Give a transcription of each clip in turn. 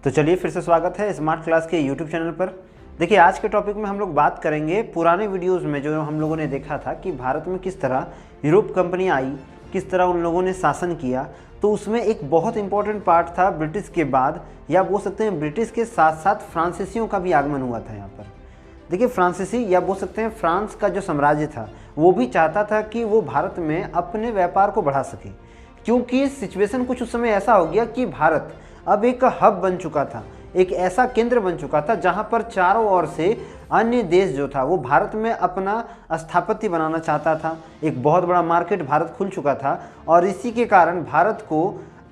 तो चलिए फिर से स्वागत है स्मार्ट क्लास के यूट्यूब चैनल पर। देखिए आज के टॉपिक में हम लोग बात करेंगे पुराने वीडियोस में जो हम लोगों ने देखा था कि भारत में किस तरह यूरोप कंपनी आई, किस तरह उन लोगों ने शासन किया। तो उसमें एक बहुत इंपॉर्टेंट पार्ट था ब्रिटिश के बाद, या बोल सकते हैं ब्रिटिश के साथ साथ फ्रांसीसियों का भी आगमन हुआ था यहाँ पर। देखिए फ्रांसीसी या बोल सकते हैं फ्रांस का जो साम्राज्य था वो भी चाहता था कि वो भारत में अपने व्यापार को बढ़ा सके, क्योंकि सिचुएशन कुछ उस समय ऐसा हो गया कि भारत अब एक हब बन चुका था, एक ऐसा केंद्र बन चुका था जहां पर चारों ओर से अन्य देश जो था वो भारत में अपना स्थापत्य बनाना चाहता था। एक बहुत बड़ा मार्केट भारत खुल चुका था और इसी के कारण भारत को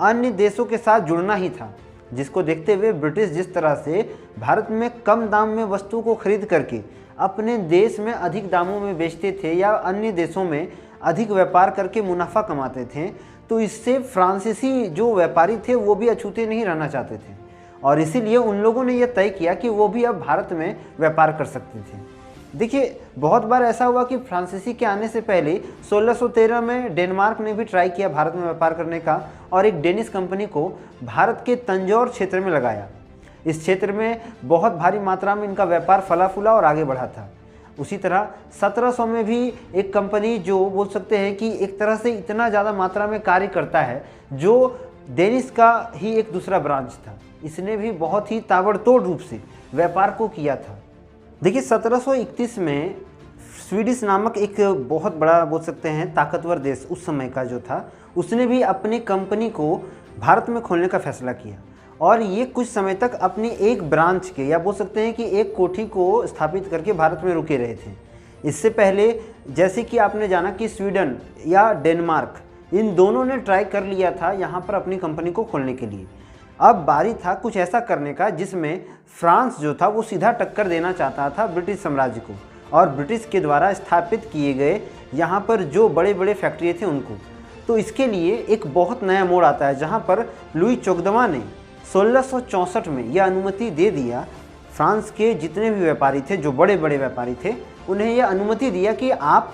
अन्य देशों के साथ जुड़ना ही था, जिसको देखते हुए ब्रिटिश जिस तरह से भारत में कम दाम में वस्तु को खरीद करके अपने देश में अधिक दामों में बेचते थे या अन्य देशों में अधिक व्यापार करके मुनाफा कमाते थे, तो इससे फ्रांसीसी जो व्यापारी थे वो भी अछूते नहीं रहना चाहते थे और इसीलिए उन लोगों ने यह तय किया कि वो भी अब भारत में व्यापार कर सकते थे। देखिए बहुत बार ऐसा हुआ कि फ्रांसीसी के आने से पहले 1613 में डेनमार्क ने भी ट्राई किया भारत में व्यापार करने का और एक डेनिश कंपनी को भारत के तंजौर क्षेत्र में लगाया। इस क्षेत्र में बहुत भारी मात्रा में इनका व्यापार फला फूला और आगे बढ़ा था। उसी तरह 1700 में भी एक कंपनी जो बोल सकते हैं कि एक तरह से इतना ज़्यादा मात्रा में कार्य करता है, जो डेनिश का ही एक दूसरा ब्रांच था, इसने भी बहुत ही ताबड़तोड़ रूप से व्यापार को किया था। देखिए 1731 में स्वीडिश नामक एक बहुत बड़ा बोल सकते हैं ताकतवर देश उस समय का जो था, उसने भी अपनी कंपनी को भारत में खोलने का फैसला किया और ये कुछ समय तक अपनी एक ब्रांच के या बोल सकते हैं कि एक कोठी को स्थापित करके भारत में रुके रहे थे। इससे पहले जैसे कि आपने जाना कि स्वीडन या डेनमार्क, इन दोनों ने ट्राई कर लिया था यहाँ पर अपनी कंपनी को खोलने के लिए। अब बारी था कुछ ऐसा करने का जिसमें फ्रांस जो था वो सीधा टक्कर देना चाहता था ब्रिटिश साम्राज्य को और ब्रिटिश के द्वारा स्थापित किए गए यहाँ पर जो बड़े बड़े फैक्ट्री थे उनको। तो इसके लिए एक बहुत नया मोड़ आता है जहाँ पर लुई 14वां ने 1664 में यह अनुमति दे दिया। फ्रांस के जितने भी व्यापारी थे, जो बड़े बड़े व्यापारी थे, उन्हें यह अनुमति दिया कि आप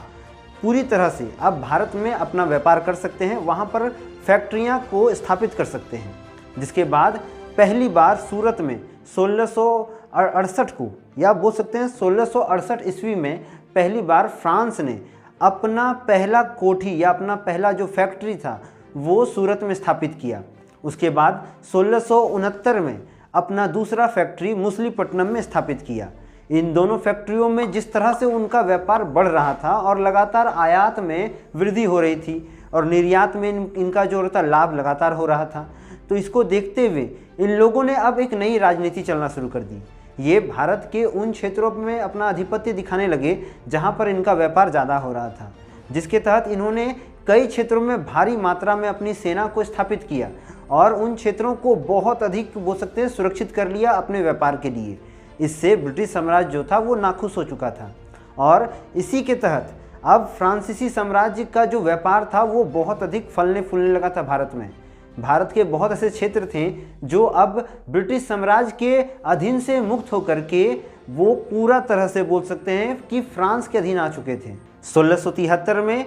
पूरी तरह से अब भारत में अपना व्यापार कर सकते हैं, वहाँ पर फैक्ट्रियाँ को स्थापित कर सकते हैं। जिसके बाद पहली बार सूरत में 1668 को या बोल सकते हैं 1668 ईस्वी में पहली बार फ्रांस ने अपना पहला कोठी या अपना पहला जो फैक्ट्री था वो सूरत में स्थापित किया। उसके बाद 1669 में अपना दूसरा फैक्ट्री मुसलीपट्टनम में स्थापित किया। इन दोनों फैक्ट्रियों में जिस तरह से उनका व्यापार बढ़ रहा था और लगातार आयात में वृद्धि हो रही थी और निर्यात में इनका जो था लाभ लगातार हो रहा था, तो इसको देखते हुए इन लोगों ने अब एक नई राजनीति चलना शुरू कर दी। ये भारत के उन क्षेत्रों में अपना आधिपत्य दिखाने लगे जहाँ पर इनका व्यापार ज़्यादा हो रहा था, जिसके तहत इन्होंने कई क्षेत्रों में भारी मात्रा में अपनी सेना को स्थापित किया और उन क्षेत्रों को बहुत अधिक बोल सकते हैं सुरक्षित कर लिया अपने व्यापार के लिए। इससे ब्रिटिश साम्राज्य जो था वो नाखुश हो चुका था और इसी के तहत अब फ्रांसीसी साम्राज्य का जो व्यापार था वो बहुत अधिक फलने फूलने लगा था भारत में। भारत के बहुत ऐसे क्षेत्र थे जो अब ब्रिटिश साम्राज्य के अधीन से मुक्त होकर के वो पूरा तरह से बोल सकते हैं कि फ्रांस के अधीन आ चुके थे। 1673 में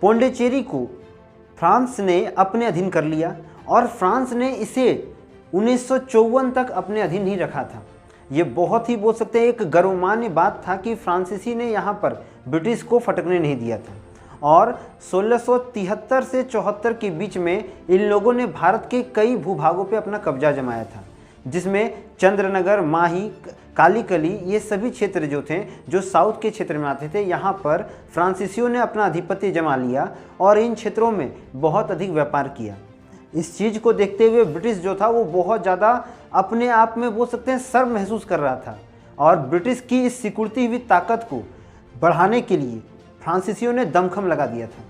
पोंडिचेरी को फ्रांस ने अपने अधीन कर लिया और फ्रांस ने इसे 1954 तक अपने अधीन ही रखा था। ये बहुत ही बोल सकते हैं एक गर्वमान्य बात था कि फ्रांसीसी ने यहाँ पर ब्रिटिश को फटकने नहीं दिया था और 1673 से 74 के बीच में इन लोगों ने भारत के कई भूभागों पे अपना कब्जा जमाया था, जिसमें चंद्रनगर, माही, कालीकली, ये सभी क्षेत्र जो थे जो साउथ के क्षेत्र में आते थे, यहाँ पर फ्रांसीसियों ने अपना आधिपत्य जमा लिया और इन क्षेत्रों में बहुत अधिक व्यापार किया। इस चीज़ को देखते हुए ब्रिटिश जो था वो बहुत ज़्यादा अपने आप में बोल सकते हैं शर्म महसूस कर रहा था और ब्रिटिश की इस सिकुड़ती हुई ताकत को बढ़ाने के लिए फ्रांसीसियों ने दमखम लगा दिया था।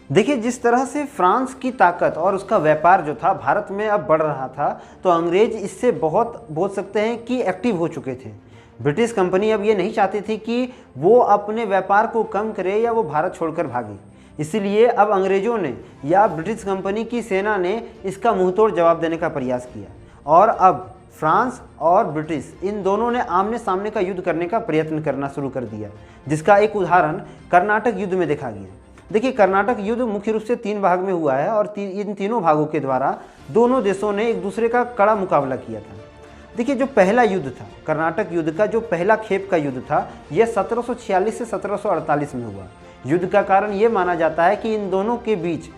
देखिए जिस तरह से फ्रांस की ताकत और उसका व्यापार जो था भारत में अब बढ़ रहा था, तो अंग्रेज इससे बहुत बोल सकते हैं कि एक्टिव हो चुके थे। ब्रिटिश कंपनी अब ये नहीं चाहती थी कि वो अपने व्यापार को कम करे या वो भारत छोड़कर भागे। इसीलिए अब अंग्रेज़ों ने या ब्रिटिश कंपनी की सेना ने इसका मुंहतोड़ जवाब देने का प्रयास किया और अब फ्रांस और ब्रिटिश इन दोनों ने आमने सामने का युद्ध करने का प्रयत्न करना शुरू कर दिया, जिसका एक उदाहरण कर्नाटक युद्ध में देखा गया। देखिए कर्नाटक युद्ध मुख्य रूप से 3 भाग में हुआ है और इन तीनों भागों के द्वारा दोनों देशों ने एक दूसरे का कड़ा मुकाबला किया था। देखिए जो पहला युद्ध था, कर्नाटक युद्ध का जो पहला खेप का युद्ध था, यह 1746 से 1748 में हुआ। युद्ध का कारण ये माना जाता है कि इन दोनों के बीच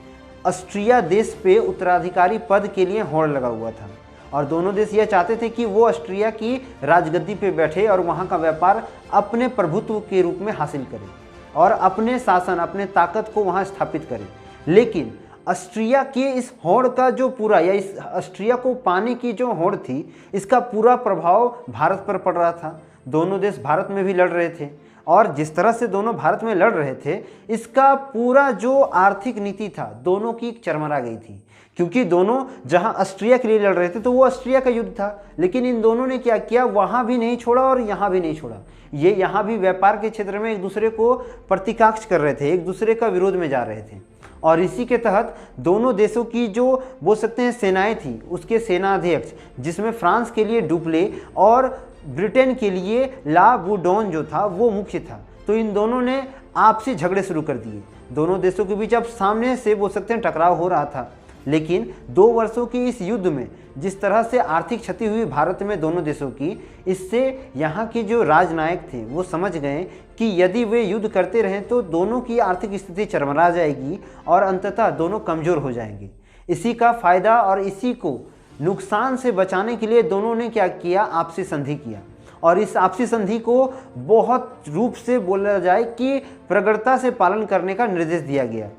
ऑस्ट्रिया देश पे उत्तराधिकारी पद के लिए होड़ लगा हुआ था और दोनों देश यह चाहते थे कि वो ऑस्ट्रिया की राजगद्दी पे बैठे और वहाँ का व्यापार अपने प्रभुत्व के रूप में हासिल करे और अपने शासन, अपने ताकत को वहाँ स्थापित करे। लेकिन ऑस्ट्रिया के इस होड़ का जो पूरा, या इस ऑस्ट्रिया को पाने की जो होड़ थी, इसका पूरा प्रभाव भारत पर पड़ रहा था। दोनों देश भारत में भी लड़ रहे थे और जिस तरह से दोनों भारत में लड़ रहे थे, इसका पूरा जो आर्थिक नीति था दोनों की चरमरा गई थी, क्योंकि दोनों जहां ऑस्ट्रिया के लिए लड़ रहे थे तो वो ऑस्ट्रिया का युद्ध था, लेकिन इन दोनों ने क्या किया, वहां भी नहीं छोड़ा और यहाँ भी नहीं छोड़ा। ये यहाँ भी व्यापार के क्षेत्र में एक दूसरे को प्रतिकाक्ष कर रहे थे, एक दूसरे का विरोध में जा रहे थे। और इसी के तहत दोनों देशों की जो बोल सकते हैं सेनाएं थी, उसके सेनाध्यक्ष, जिसमें फ्रांस के लिए डुप्ले और ब्रिटेन के लिए ला बूडोन जो था वो मुख्य था, तो इन दोनों ने आपसी झगड़े शुरू कर दिए। दोनों देशों के बीच अब सामने से बोल सकते हैं टकराव हो रहा था। लेकिन 2 वर्षों की इस युद्ध में जिस तरह से आर्थिक क्षति हुई भारत में दोनों देशों की, इससे यहाँ के जो राजनायक थे वो समझ गए कि यदि वे युद्ध करते रहें तो दोनों की आर्थिक स्थिति चरमरा जाएगी और अंततः दोनों कमज़ोर हो जाएंगे। इसी का फ़ायदा और इसी को नुकसान से बचाने के लिए दोनों ने क्या किया, आपसी संधि किया। और इस आपसी संधि को बहुत रूप से बोला जाए कि प्रगढ़ता से पालन करने का निर्देश दिया गया।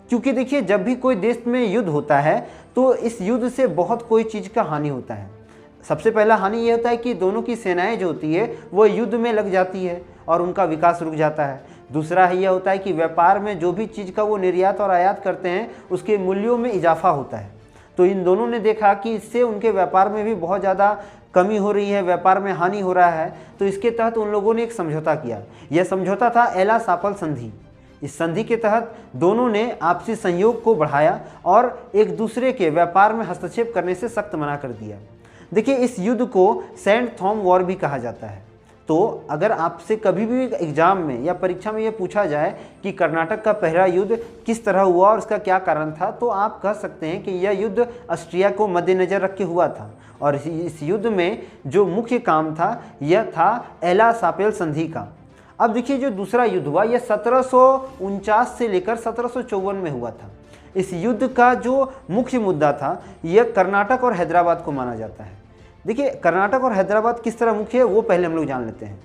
क्योंकि देखिए जब भी कोई देश में युद्ध होता है तो इस युद्ध से बहुत कोई चीज़ का हानि होता है। सबसे पहला हानि ये होता है कि दोनों की सेनाएं जो होती है वो युद्ध में लग जाती है और उनका विकास रुक जाता है। दूसरा यह होता है कि व्यापार में जो भी चीज़ का वो निर्यात और आयात करते हैं उसके मूल्यों में इजाफा होता है। तो इन दोनों ने देखा कि इससे उनके व्यापार में भी बहुत ज़्यादा कमी हो रही है, व्यापार में हानि हो रहा है। तो इसके तहत उन लोगों ने एक समझौता किया। यह समझौता था एला-सापल संधि। इस संधि के तहत दोनों ने आपसी सहयोग को बढ़ाया और एक दूसरे के व्यापार में हस्तक्षेप करने से सख्त मना कर दिया। देखिए इस युद्ध को सेंट थॉम वॉर भी कहा जाता है। तो अगर आपसे कभी भी एग्जाम में या परीक्षा में ये पूछा जाए कि कर्नाटक का पहला युद्ध किस तरह हुआ और उसका क्या कारण था, तो आप कह सकते हैं कि यह युद्ध ऑस्ट्रिया को मद्देनज़र रख के हुआ था। और इस युद्ध में जो मुख्य काम था यह था एला-सापेल संधि का। अब देखिए जो दूसरा युद्ध हुआ यह 1749 से लेकर 1754 में हुआ था। इस युद्ध का जो मुख्य मुद्दा था यह कर्नाटक और हैदराबाद को माना जाता है। देखिए कर्नाटक और हैदराबाद किस तरह मुख्य है वो पहले हम लोग जान लेते हैं।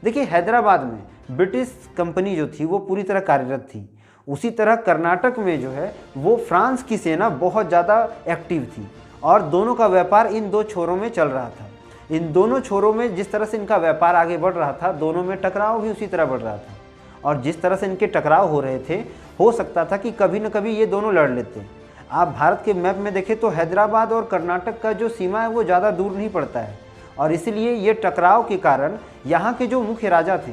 देखिए हैदराबाद में ब्रिटिश कंपनी जो थी वो पूरी तरह कार्यरत थी। उसी तरह कर्नाटक में जो है वो फ्रांस की सेना बहुत ज़्यादा एक्टिव थी और दोनों का व्यापार इन दो छोरों में चल रहा था। इन दोनों छोरों में जिस तरह से इनका व्यापार आगे बढ़ रहा था, दोनों में टकराव भी उसी तरह बढ़ रहा था। और जिस तरह से इनके टकराव हो रहे थे, हो सकता था कि कभी न कभी ये दोनों लड़ लेते। आप भारत के मैप में देखें तो हैदराबाद और कर्नाटक का जो सीमा है वो ज़्यादा दूर नहीं पड़ता है और इसलिए ये टकराव के कारण यहाँ के जो मुख्य राजा थे,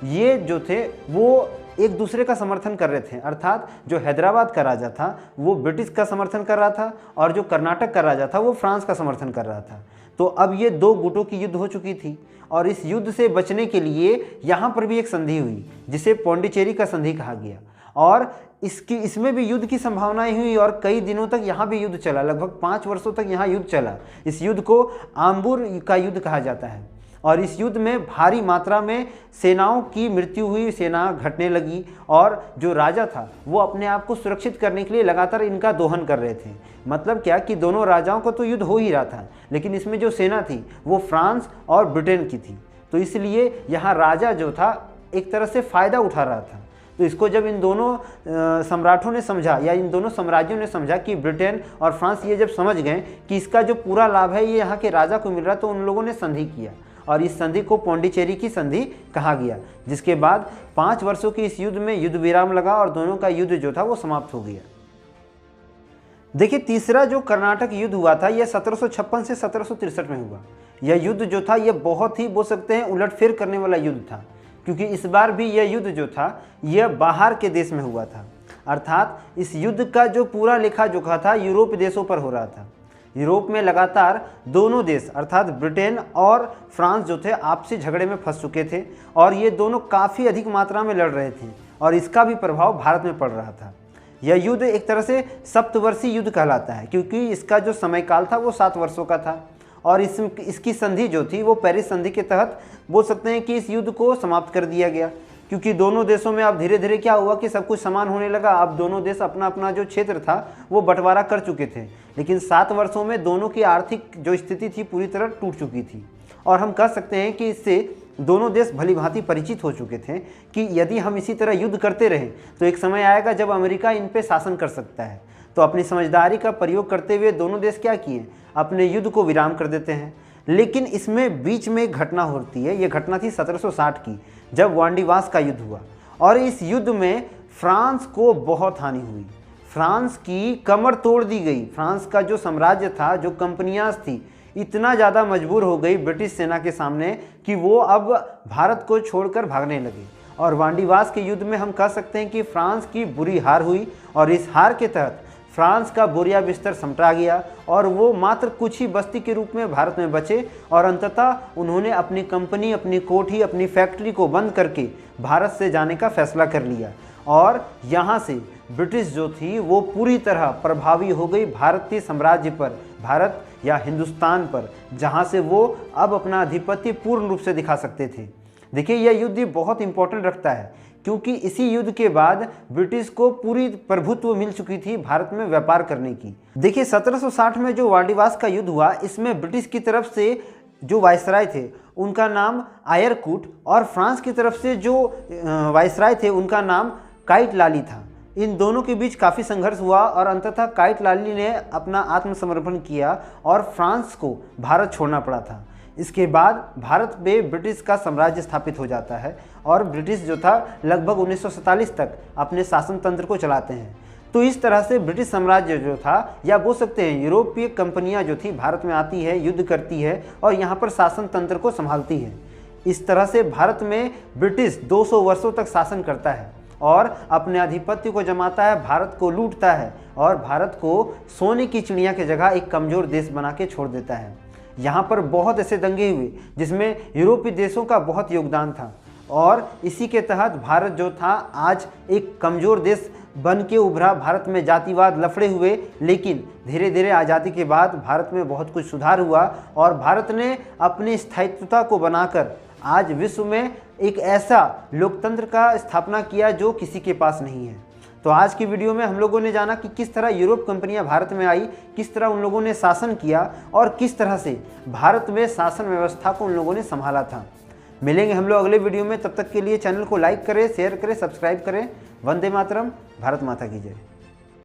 ये जो थे वो एक दूसरे का समर्थन कर रहे थे। अर्थात जो हैदराबाद का राजा था वो ब्रिटिश का समर्थन कर रहा था और जो कर्नाटक का राजा था वो फ्रांस का समर्थन कर रहा था। तो अब ये दो गुटों की युद्ध हो चुकी थी और इस युद्ध से बचने के लिए यहाँ पर भी एक संधि हुई जिसे पौंडीचेरी का संधि कहा गया। और इसमें भी युद्ध की संभावनाएं हुई और कई दिनों तक यहाँ भी युद्ध चला, लगभग 5 वर्षों तक यहाँ युद्ध चला। इस युद्ध को आम्बुर का युद्ध कहा जाता है और इस युद्ध में भारी मात्रा में सेनाओं की मृत्यु हुई, सेना घटने लगी और जो राजा था वो अपने आप को सुरक्षित करने के लिए लगातार इनका दोहन कर रहे थे। मतलब क्या कि दोनों राजाओं को तो युद्ध हो ही रहा था, लेकिन इसमें जो सेना थी वो फ्रांस और ब्रिटेन की थी। तो इसलिए यहाँ राजा जो था एक तरह से फ़ायदा उठा रहा था। तो इसको जब इन दोनों सम्राटों ने समझा या इन दोनों साम्राज्यों ने समझा कि ब्रिटेन और फ्रांस ये जब समझ गए कि इसका जो पूरा लाभ है ये यहाँ के राजा को मिल रहा, तो उन लोगों ने संधि किया और इस संधि को पौंडीचेरी की संधि कहा गया। जिसके बाद 5 वर्षों के इस युद्ध में युद्ध विराम लगा और दोनों का युद्ध जो था वो समाप्त हो गया। देखिए तीसरा जो कर्नाटक युद्ध हुआ था यह 1756 से 1763 में हुआ। यह युद्ध जो था यह बहुत ही बोल सकते हैं उलटफेर करने वाला युद्ध था, क्योंकि इस बार भी यह युद्ध जो था यह बाहर के देश में हुआ था। अर्थात इस युद्ध का जो पूरा लेखा जोखा था यूरोप देशों पर हो रहा था। यूरोप में लगातार दोनों देश अर्थात ब्रिटेन और फ्रांस जो थे आपसी झगड़े में फंस चुके थे और ये दोनों काफ़ी अधिक मात्रा में लड़ रहे थे और इसका भी प्रभाव भारत में पड़ रहा था। यह युद्ध एक तरह से सप्तवर्षीय युद्ध कहलाता है, क्योंकि इसका जो समय काल था वो 7 वर्षों का था और इसकी संधि जो थी वो पेरिस संधि के तहत बोल सकते हैं कि इस युद्ध को समाप्त कर दिया गया, क्योंकि दोनों देशों में अब धीरे धीरे क्या हुआ कि सब कुछ समान होने लगा। अब दोनों देश अपना अपना जो क्षेत्र था वो बंटवारा कर चुके थे, लेकिन 7 वर्षों में दोनों की आर्थिक जो स्थिति थी पूरी तरह टूट चुकी थी। और हम कह सकते हैं कि इससे दोनों देश भली भांति परिचित हो चुके थे कि यदि हम इसी तरह युद्ध करते रहे तो एक समय आएगा जब अमेरिका इन पे शासन कर सकता है। तो अपनी समझदारी का प्रयोग करते हुए दोनों देश क्या किए, अपने युद्ध को विराम कर देते हैं। लेकिन इसमें बीच में एक घटना होती है। ये घटना थी 1760 की, जब वांडीवास का युद्ध हुआ और इस युद्ध में फ्रांस को बहुत हानि हुई। फ्रांस की कमर तोड़ दी गई। फ्रांस का जो साम्राज्य था, जो कंपनियां थी, इतना ज़्यादा मजबूर हो गई ब्रिटिश सेना के सामने कि वो अब भारत को छोड़कर भागने लगे। और वांडीवास के युद्ध में हम कह सकते हैं कि फ्रांस की बुरी हार हुई और इस हार के तहत फ्रांस का बोरिया बिस्तर समटा गया और वो मात्र कुछ ही बस्ती के रूप में भारत में बचे। और अंततः उन्होंने अपनी कंपनी, अपनी कोठी, अपनी फैक्ट्री को बंद करके भारत से जाने का फैसला कर लिया। और यहाँ से ब्रिटिश जो थी वो पूरी तरह प्रभावी हो गई भारतीय साम्राज्य पर, भारत या हिंदुस्तान पर, जहाँ से वो अब अपना आधिपत्य पूर्ण रूप से दिखा सकते थे। देखिए, यह युद्ध बहुत इंपॉर्टेंट रखता है क्योंकि इसी युद्ध के बाद ब्रिटिश को पूरी प्रभुत्व मिल चुकी थी भारत में व्यापार करने की। देखिए, 1760 में जो वांडीवास का युद्ध हुआ, इसमें ब्रिटिश की तरफ से जो वायसराय थे उनका नाम आयरकूट और फ्रांस की तरफ से जो वायसराय थे उनका नाम काइट लाली था। इन दोनों के बीच काफ़ी संघर्ष हुआ और अंततः काइट लाली ने अपना आत्मसमर्पण किया और फ्रांस को भारत छोड़ना पड़ा था। इसके बाद भारत में ब्रिटिश का साम्राज्य स्थापित हो जाता है और ब्रिटिश जो था लगभग 1947 तक अपने शासन तंत्र को चलाते हैं। तो इस तरह से ब्रिटिश साम्राज्य जो था, या बोल सकते हैं यूरोपीय कंपनियां जो थी भारत में आती है, युद्ध करती है और यहाँ पर शासन तंत्र को संभालती है। इस तरह से भारत में ब्रिटिश 200 वर्षों तक शासन करता है और अपने आधिपत्य को जमाता है, भारत को लूटता है और भारत को सोने की चिड़िया की जगह एक कमज़ोर देश बना के छोड़ देता है। यहाँ पर बहुत ऐसे दंगे हुए जिसमें यूरोपीय देशों का बहुत योगदान था और इसी के तहत भारत जो था आज एक कमज़ोर देश बन के उभरा। भारत में जातिवाद लफड़े हुए, लेकिन धीरे धीरे आज़ादी के बाद भारत में बहुत कुछ सुधार हुआ और भारत ने अपनी स्थायित्वता को बनाकर आज विश्व में एक ऐसा लोकतंत्र का स्थापना किया जो किसी के पास नहीं है। तो आज की वीडियो में हम लोगों ने जाना कि किस तरह यूरोप कंपनियां भारत में आई, किस तरह उन लोगों ने शासन किया और किस तरह से भारत में शासन व्यवस्था को उन लोगों ने संभाला था। मिलेंगे हम लोग अगले वीडियो में, तब तक के लिए चैनल को लाइक करें, शेयर करें, सब्सक्राइब करें। वंदे मातरम। भारत माता की जय।